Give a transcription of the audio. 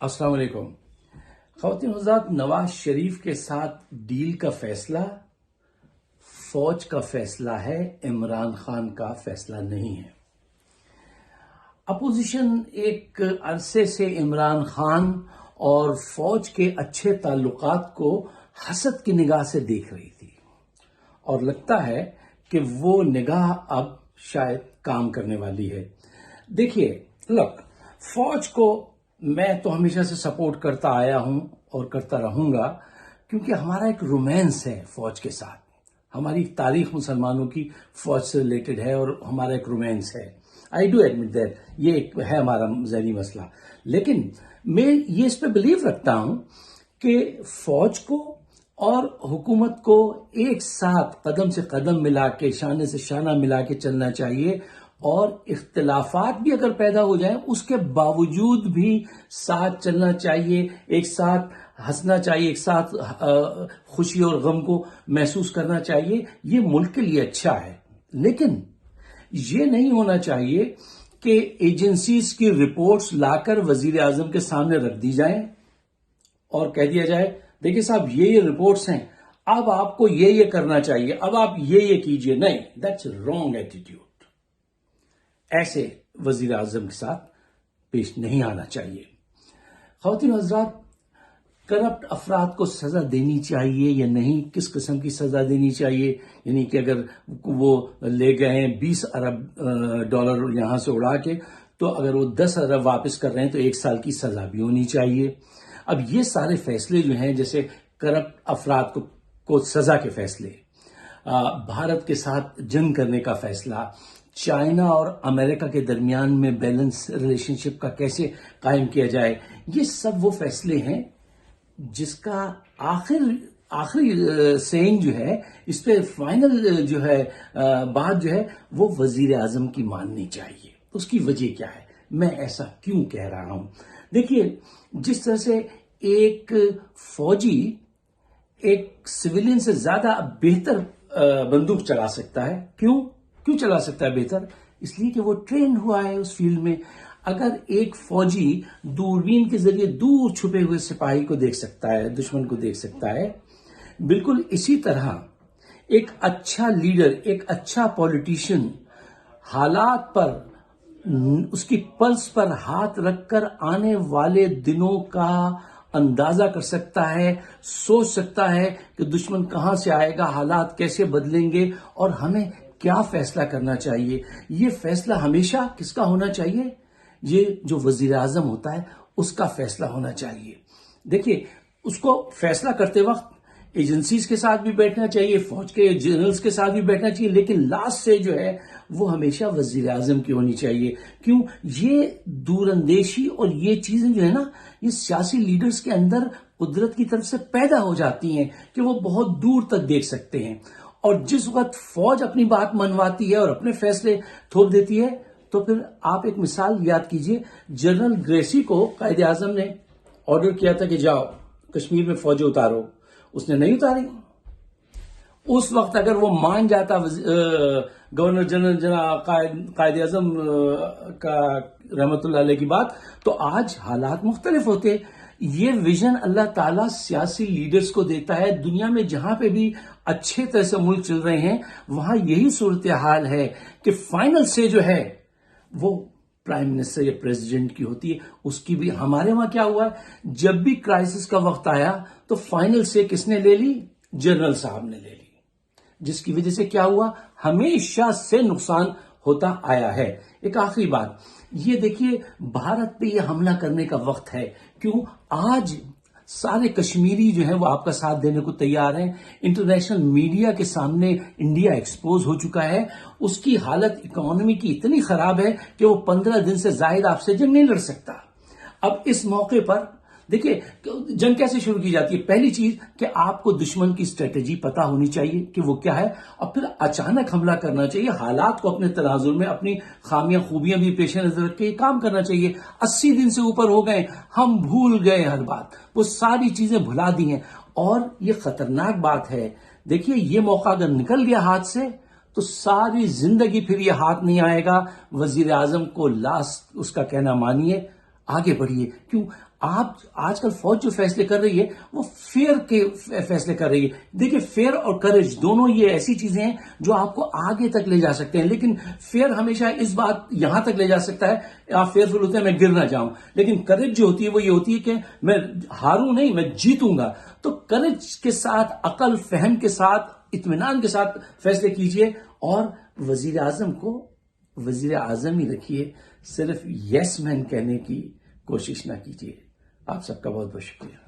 السلام علیکم. خواتین حضرات، نواز شریف کے ساتھ ڈیل کا فیصلہ فوج کا فیصلہ ہے، عمران خان کا فیصلہ نہیں ہے. اپوزیشن ایک عرصے سے عمران خان اور فوج کے اچھے تعلقات کو حسد کی نگاہ سے دیکھ رہی تھی اور لگتا ہے کہ وہ نگاہ اب شاید کام کرنے والی ہے. دیکھیے، فوج کو میں تو ہمیشہ سے سپورٹ کرتا آیا ہوں اور کرتا رہوں گا، کیونکہ ہمارا ایک رومانس ہے فوج کے ساتھ. ہماری تاریخ مسلمانوں کی فوج سے ریلیٹڈ ہے اور ہمارا ایک رومانس ہے. آئی ڈو ایڈمٹ دیٹ، یہ ایک ہے ہمارا ذہنی مسئلہ. لیکن میں یہ اس پہ بلیو رکھتا ہوں کہ فوج کو اور حکومت کو ایک ساتھ قدم سے قدم ملا کے، شانے سے شانہ ملا کے چلنا چاہیے، اور اختلافات بھی اگر پیدا ہو جائیں اس کے باوجود بھی ساتھ چلنا چاہیے، ایک ساتھ ہنسنا چاہیے، ایک ساتھ خوشی اور غم کو محسوس کرنا چاہیے. یہ ملک کے لیے اچھا ہے. لیکن یہ نہیں ہونا چاہیے کہ ایجنسیز کی رپورٹس لا کر وزیر اعظم کے سامنے رکھ دی جائیں اور کہہ دیا جائے دیکھیں صاحب یہ رپورٹس ہیں، اب آپ کو یہ کرنا چاہیے، اب آپ یہ کیجئے. نہیں، دیٹس رانگ ایٹیٹیوڈ. ایسے وزیر اعظم کے ساتھ پیش نہیں آنا چاہیے. خواتین حضرات، کرپٹ افراد کو سزا دینی چاہیے یا نہیں؟ کس قسم کی سزا دینی چاہیے؟ یعنی کہ اگر وہ لے گئے ہیں 20 ارب ڈالر یہاں سے اڑا کے، تو اگر وہ 10 ارب واپس کر رہے ہیں تو 1 سال کی سزا بھی ہونی چاہیے. اب یہ سارے فیصلے جو ہیں، جیسے کرپٹ افراد کو سزا کے فیصلے، بھارت کے ساتھ جنگ کرنے کا فیصلہ، چائنا اور امریکہ کے درمیان میں بیلنس ریلیشن شپ کا کیسے قائم کیا جائے، یہ سب وہ فیصلے ہیں جس کا آخری سینگ جو ہے، اس پہ فائنل جو ہے بات جو ہے وہ وزیر اعظم کی ماننی چاہیے. اس کی وجہ کیا ہے؟ میں ایسا کیوں کہہ رہا ہوں؟ دیکھیے، جس طرح سے ایک فوجی ایک سویلین سے زیادہ بہتر بندوق چلا سکتا ہے. کیوں چلا سکتا ہے بہتر؟ اس لیے کہ وہ ٹرینڈ ہوا ہے اس فیلڈ میں. اگر ایک فوجی دوربین کے ذریعے دور چھپے ہوئے سپاہی کو دیکھ سکتا ہے، دشمن کو دیکھ سکتا ہے، بالکل اسی طرح ایک اچھا لیڈر، ایک اچھا پولیٹیشین حالات پر، اس کی پلس پر ہاتھ رکھ کر آنے والے دنوں کا اندازہ کر سکتا ہے، سوچ سکتا ہے کہ دشمن کہاں سے آئے گا، حالات کیسے بدلیں گے اور ہمیں کیا فیصلہ کرنا چاہیے. یہ فیصلہ ہمیشہ کس کا ہونا چاہیے؟ یہ جو وزیر اعظم ہوتا ہے اس کا فیصلہ ہونا چاہیے. دیکھیے، اس کو فیصلہ کرتے وقت ایجنسیز کے ساتھ بھی بیٹھنا چاہیے، فوج کے جنرلز کے ساتھ بھی بیٹھنا چاہیے، لیکن لاسٹ سے جو ہے وہ ہمیشہ وزیر اعظم کی ہونی چاہیے. کیوں؟ یہ دور اندیشی اور یہ چیزیں جو ہے نا، یہ سیاسی لیڈرز کے اندر قدرت کی طرف سے پیدا ہو جاتی ہیں کہ وہ بہت دور تک دیکھ سکتے ہیں. اور جس وقت فوج اپنی بات منواتی ہے اور اپنے فیصلے تھوپ دیتی ہے، تو پھر آپ ایک مثال یاد کیجئے. جنرل گریسی کو قائد اعظم نے آرڈر کیا تھا کہ جاؤ کشمیر میں فوجیں اتارو، اس نے نہیں اتاری. اس وقت اگر وہ مان جاتا گورنر جنرل قائد اعظم کا رحمت اللہ علیہ کی بات، تو آج حالات مختلف ہوتے. یہ ویژن اللہ تعالیٰ سیاسی لیڈرز کو دیتا ہے. دنیا میں جہاں پہ بھی اچھے طرح سے ملک چل رہے ہیں وہاں یہی صورتحال ہے کہ فائنل سے جو ہے وہ پرائم منسٹر یا پریزیڈنٹ کی ہوتی ہے. اس کی بھی ہمارے وہاں کیا ہوا، جب بھی کرائسس کا وقت آیا تو فائنل سے کس نے لے لی؟ جنرل صاحب نے لے لی، جس کی وجہ سے کیا ہوا، ہمیشہ سے نقصان ہوتا آیا ہے. ایک آخری بات، یہ دیکھیے، بھارت پہ یہ حملہ کرنے کا وقت ہے. کیوں؟ آج سارے کشمیری جو ہیں وہ آپ کا ساتھ دینے کو تیار ہیں. انٹرنیشنل میڈیا کے سامنے انڈیا ایکسپوز ہو چکا ہے. اس کی حالت اکانومی کی اتنی خراب ہے کہ وہ 15 دن سے زائد آپ سے جنگ نہیں لڑ سکتا. اب اس موقع پر دیکھیے جنگ کیسے شروع کی جاتی ہے. پہلی چیز کہ آپ کو دشمن کی اسٹریٹجی پتا ہونی چاہیے کہ وہ کیا ہے، اور پھر اچانک حملہ کرنا چاہیے. حالات کو اپنے تناظر میں اپنی خامیاں خوبیاں بھی پیش نظر رکھ کے یہ کام کرنا چاہیے. 80 دن سے اوپر ہو گئے، ہم بھول گئے ہر بات، وہ ساری چیزیں بھلا دی ہیں. اور یہ خطرناک بات ہے. دیکھیے، یہ موقع اگر نکل گیا ہاتھ سے تو ساری زندگی پھر یہ ہاتھ نہیں آئے گا. وزیر اعظم کو لاسٹ اس کا کہنا مانیے، آگے بڑھیے. کیوں؟ آپ آج کل فوج جو فیصلے کر رہی ہے وہ فیئر کے فیصلے کر رہی ہے. دیکھیں فیئر اور کریج دونوں یہ ایسی چیزیں ہیں جو آپ کو آگے تک لے جا سکتے ہیں. لیکن فیئر ہمیشہ اس بات یہاں تک لے جا سکتا ہے، آپ فیئرفل ہوتے ہیں میں گر نہ جاؤں. لیکن کریج جو ہوتی ہے وہ یہ ہوتی ہے کہ میں ہاروں نہیں، میں جیتوں گا. تو کریج کے ساتھ، عقل فہم کے ساتھ، اطمینان کے ساتھ فیصلے کیجئے اور وزیر اعظم کو وزیر اعظم ہی رکھیے. صرف یس مین کہنے کی کوشش نہ کیجیے. آپ سب کا بہت بہت شکریہ.